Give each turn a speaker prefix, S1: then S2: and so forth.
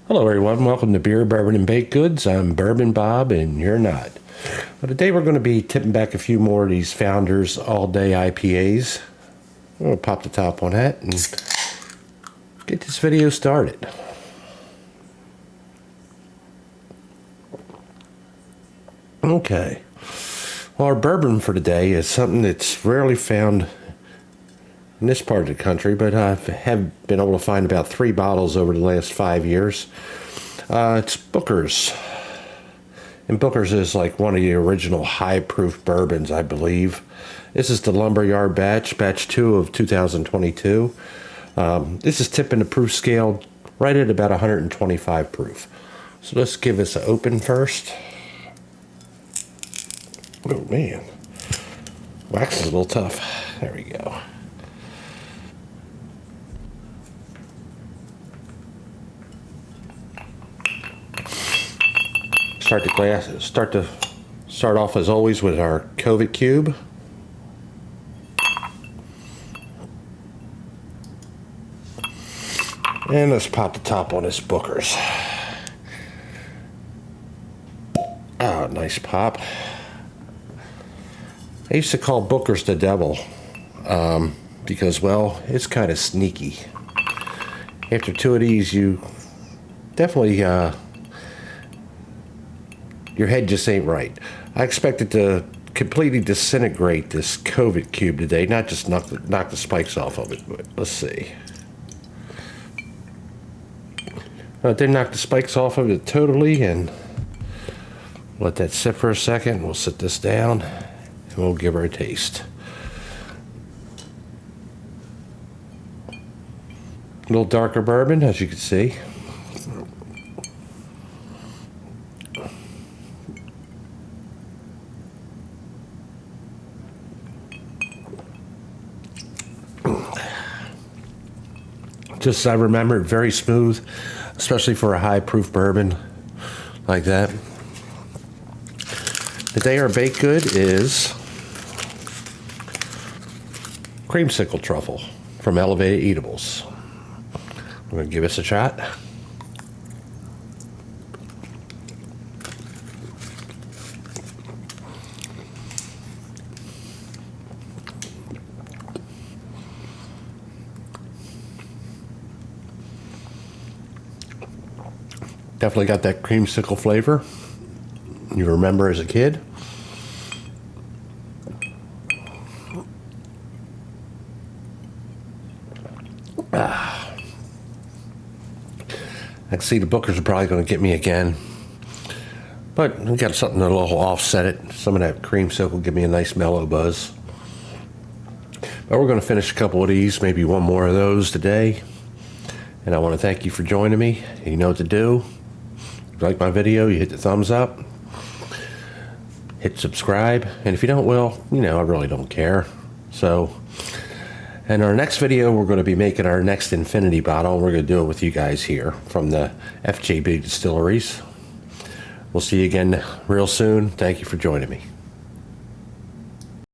S1: Hello everyone, welcome to Beer, Bourbon, and Baked Goods. I'm Bourbon Bob and you're not. Well, today we're going to be tipping back a few more of these Founders All-Day IPAs. I'm going to pop the top on that and get this video started. Okay, well, our bourbon for today is something that's rarely found in this part of the country, but I have been able to find about 3 bottles over the last 5 years. It's Booker's. And Booker's is like one of the original high-proof bourbons, I believe. This is the Lumberyard batch 2 of 2022. This is tipping the proof scale right at about 125 proof. So let's give this an open first. Oh man, wax is a little tough. There we go. Start off as always with our COVID cube. And let's pop the top on this Booker's. Oh, nice pop. I used to call Booker's the devil because, well, it's kind of sneaky. After 2 of these, you definitely your head just ain't right. I expected to completely disintegrate this COVID cube today, not just knock the spikes off of it, but let's see. I did knock the spikes off of it totally, and let that sit for a second. We'll sit this down, and we'll give her a taste. A little darker bourbon, as you can see. Just as I remember, very smooth, especially for a high-proof bourbon like that. Today our baked good is creamsicle truffle from Elevated Eatables. I'm going to give this a shot. Definitely got that creamsicle flavor you remember as a kid. I can see the Bookers are probably going to get me again, but we got something that'll offset it. Some of that creamsicle will give me a nice mellow buzz. But we're going to finish a couple of these, maybe one more of those today. And I want to thank you for joining me. You know what to do. If you like my video, you hit the thumbs up, hit subscribe, and if you don't, well, you know, I really don't care. So, in our next video, we're going to be making our next Infinity bottle, and we're going to do it with you guys here from the FJB Distilleries. We'll see you again real soon. Thank you for joining me.